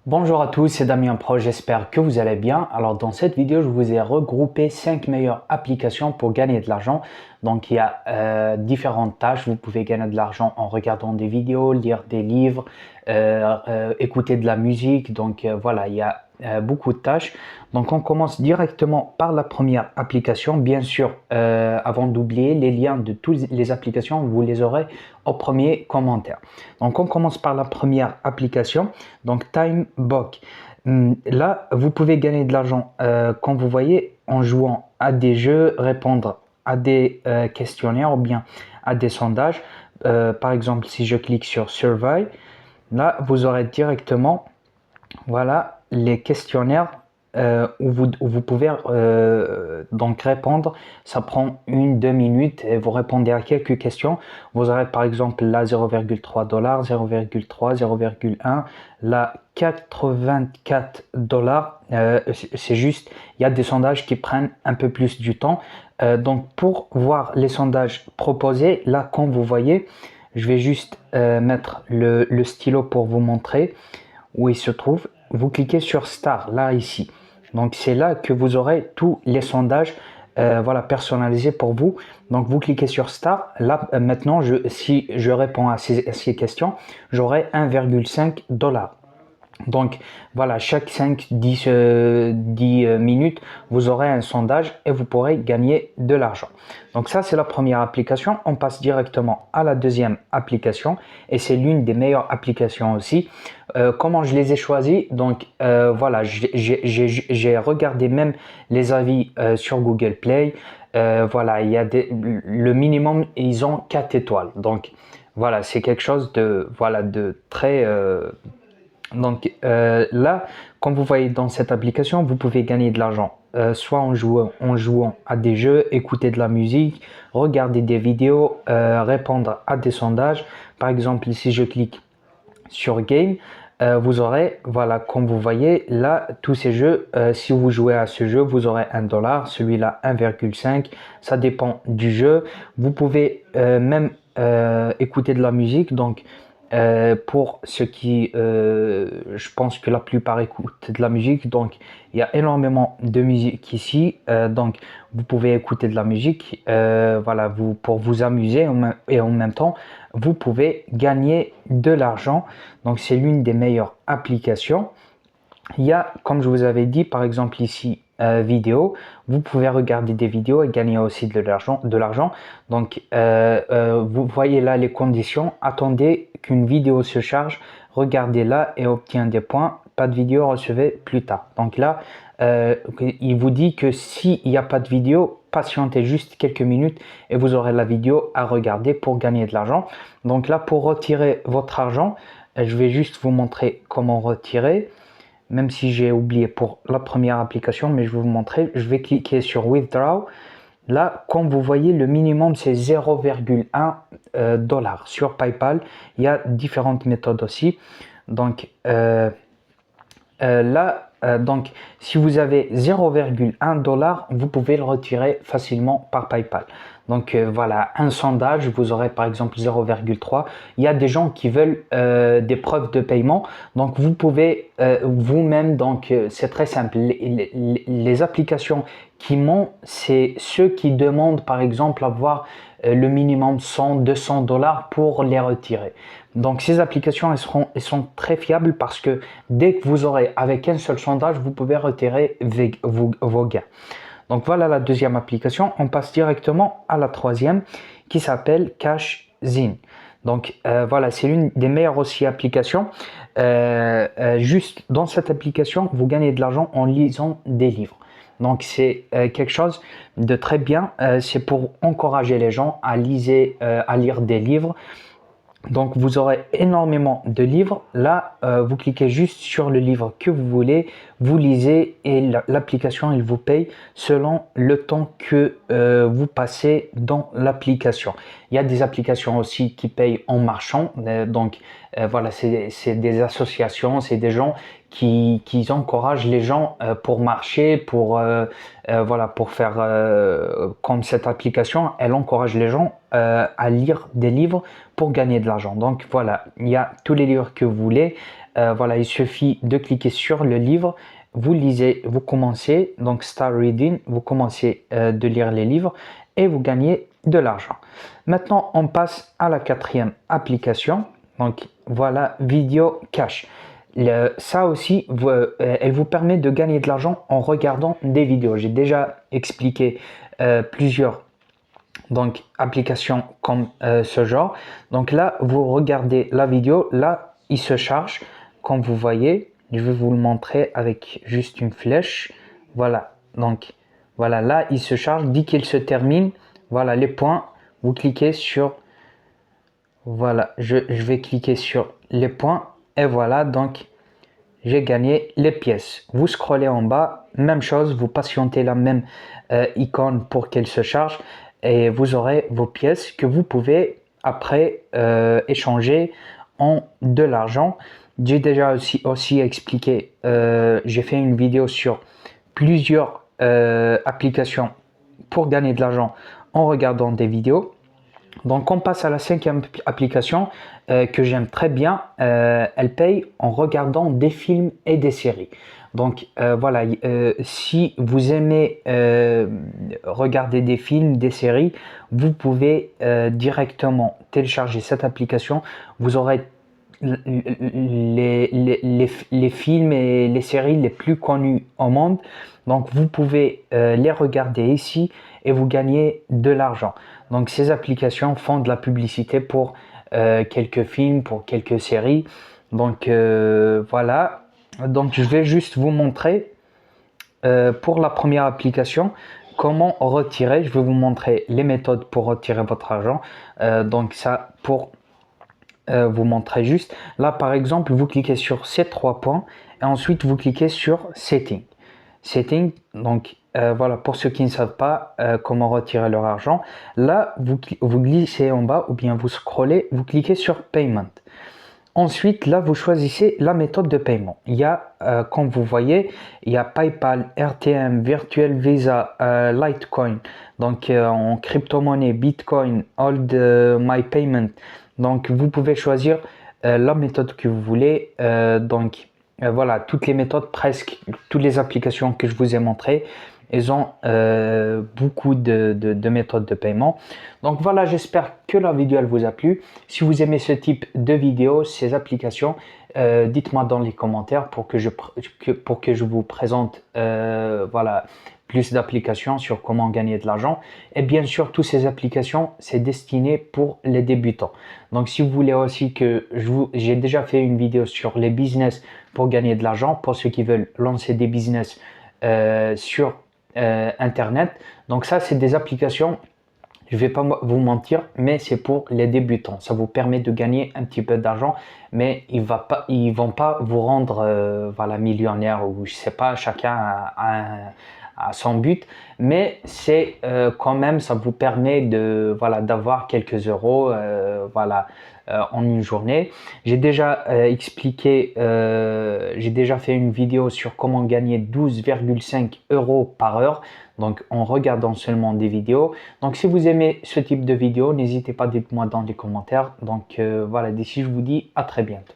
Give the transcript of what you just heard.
Bonjour à tous, c'est Damien Pro, j'espère que vous allez bien. Alors dans cette vidéo, je vous ai regroupé 5 meilleures applications pour gagner de l'argent. Donc il y a différentes tâches, vous pouvez gagner de l'argent en regardant des vidéos, lire des livres, écouter de la musique. Donc voilà, il y a beaucoup de tâches. Donc on commence directement par la première application. Bien sûr, avant d'oublier, les liens de toutes les applications, vous les aurez au premier commentaire. Donc on commence par la première application, donc Timebok. Là, vous pouvez gagner de l'argent, comme vous voyez, en jouant à des jeux, répondre à des questionnaires ou bien à des sondages. Par exemple, si je clique sur Survey, là, vous aurez directement voilà les questionnaires où vous pouvez donc répondre. Ça prend 1-2 minutes et vous répondez à quelques questions. Vous aurez par exemple là 0,3 dollars, 0,3, 0,1, là 84 dollars. C'est juste, il y a des sondages qui prennent un peu plus du temps. Donc pour voir les sondages proposés, là comme vous voyez, je vais juste mettre le stylo pour vous montrer où il se trouve. Vous cliquez sur Star, là ici. Donc c'est là que vous aurez tous les sondages voilà, personnalisés pour vous. Donc vous cliquez sur Star. Là maintenant, si je réponds à ces questions, j'aurai 1,5 dollars. Donc voilà, chaque 5-10 minutes, vous aurez un sondage et vous pourrez gagner de l'argent. Donc ça, c'est la première application. On passe directement à la deuxième application et c'est l'une des meilleures applications aussi. Comment je les ai choisies? Donc voilà, j'ai regardé même les avis sur Google Play. Voilà, il y a le minimum, ils ont 4 étoiles. Donc voilà, c'est quelque chose de, voilà, de très... Donc là, comme vous voyez dans cette application, vous pouvez gagner de l'argent, soit en jouant à des jeux, écouter de la musique, regarder des vidéos, répondre à des sondages. Par exemple, si je clique sur Game, vous aurez, voilà, comme vous voyez, là, tous ces jeux, si vous jouez à ce jeu, vous aurez 1 dollar, celui-là 1,5, ça dépend du jeu. Vous pouvez même écouter de la musique, donc pour ceux qui, je pense que la plupart écoutent de la musique, donc il y a énormément de musique ici, donc vous pouvez écouter de la musique, voilà, pour vous amuser et en même temps, vous pouvez gagner de l'argent. Donc c'est l'une des meilleures applications. Il y a, comme je vous avais dit, par exemple ici, vidéo. Vous pouvez regarder des vidéos et gagner aussi de l'argent. Donc, vous voyez là les conditions. Attendez qu'une vidéo se charge, regardez-la et obtenez des points. Pas de vidéo, recevez plus tard. Donc là, il vous dit que s'il n'y a pas de vidéo, patientez juste quelques minutes et vous aurez la vidéo à regarder pour gagner de l'argent. Donc là, pour retirer votre argent, je vais juste vous montrer comment retirer. Même si j'ai oublié pour la première application, mais je vais vous montrer. Je vais cliquer sur Withdraw. Là, comme vous voyez, le minimum c'est 0,1 dollar sur PayPal. Il y a différentes méthodes aussi. Donc donc, si vous avez 0,1 dollar, vous pouvez le retirer facilement par PayPal. Donc voilà, un sondage, vous aurez par exemple 0,3. Il y a des gens qui veulent des preuves de paiement. Donc vous pouvez vous-même, donc c'est très simple. Les applications qui mentent, c'est ceux qui demandent par exemple avoir le minimum 100-200 dollars pour les retirer. Donc ces applications, elles sont très fiables parce que dès que vous aurez avec un seul sondage, vous pouvez retirer vos gains. Donc voilà la deuxième application. On passe directement à la troisième qui s'appelle CashZine. Donc voilà, c'est l'une des meilleures aussi applications. Juste dans cette application, vous gagnez de l'argent en lisant des livres. Donc c'est quelque chose de très bien. C'est pour encourager les gens à lire des livres. Donc vous aurez énormément de livres. Là, vous cliquez juste sur le livre que vous voulez, vous lisez et l'application elle vous paye selon le temps que vous passez dans l'application. Il y a des applications aussi qui payent en marchant. Donc voilà, c'est des associations, c'est des gens qui encouragent les gens pour marcher, voilà, pour faire comme cette application, elle encourage les gens à lire des livres pour gagner de l'argent. Donc voilà, il y a tous les livres que vous voulez. voilà, il suffit de cliquer sur le livre, vous lisez, vous commencez, donc start reading, vous commencez de lire les livres et vous gagnez de l'argent. Maintenant, on passe à la quatrième application. Donc voilà, Video Cash. Ça aussi, elle vous permet de gagner de l'argent en regardant des vidéos. J'ai déjà expliqué plusieurs applications comme ce genre. Donc là, vous regardez la vidéo. Là, il se charge, comme vous voyez. Je vais vous le montrer avec juste une flèche. Voilà. Donc voilà, là, il se charge. Dès qu'il se termine, voilà les points. Vous cliquez sur... Voilà, je vais cliquer sur les points. Et voilà, donc j'ai gagné les pièces. Vous scrollez en bas, même chose, vous patientez la même icône pour qu'elle se charge et vous aurez vos pièces que vous pouvez après échanger en de l'argent. J'ai déjà aussi expliqué, j'ai fait une vidéo sur plusieurs applications pour gagner de l'argent en regardant des vidéos. Donc on passe à la cinquième application que j'aime très bien. Elle paye en regardant des films et des séries. Donc voilà, si vous aimez regarder des films, des séries, vous pouvez directement télécharger cette application. Vous aurez les films et les séries les plus connus au monde. Donc vous pouvez les regarder ici et vous gagnez de l'argent. Donc ces applications font de la publicité pour quelques films, pour quelques séries. Donc voilà. Donc je vais juste vous montrer pour la première application comment retirer. Je vais vous montrer les méthodes pour retirer votre argent. Donc ça pour vous montrer juste. Là par exemple, vous cliquez sur ces trois points et ensuite vous cliquez sur Setting. Setting, donc voilà, pour ceux qui ne savent pas comment retirer leur argent, là vous glissez en bas ou bien vous scrollez, vous cliquez sur Payment. Ensuite, là, vous choisissez la méthode de paiement. Il y a, comme vous voyez, il y a PayPal, RTM, Virtual Visa, Litecoin, donc en crypto-monnaie, Bitcoin, Hold My Payment. Donc, vous pouvez choisir la méthode que vous voulez. Voilà, toutes les méthodes, presque toutes les applications que je vous ai montrées, elles ont beaucoup de méthodes de paiement. Donc voilà, j'espère que la vidéo elle vous a plu. Si vous aimez ce type de vidéo, ces applications, dites-moi dans les commentaires pour que je vous présente voilà, plus d'applications sur comment gagner de l'argent. Et bien sûr, toutes ces applications, c'est destiné pour les débutants. Donc si vous voulez aussi que j'ai déjà fait une vidéo sur les business pour gagner de l'argent, pour ceux qui veulent lancer des business sur Internet. Donc ça, c'est des applications, je ne vais pas vous mentir, mais c'est pour les débutants. Ça vous permet de gagner un petit peu d'argent, mais ils ne vont pas vous rendre voilà, millionnaire ou je ne sais pas, chacun a son but, mais c'est quand même, ça vous permet de voilà, d'avoir quelques euros voilà, en une journée. J'ai déjà expliqué, j'ai déjà fait une vidéo sur comment gagner 12,5 € par heure, donc en regardant seulement des vidéos. Donc si vous aimez ce type de vidéo, n'hésitez pas, dites-moi dans les commentaires. Donc voilà, d'ici je vous dis à très bientôt.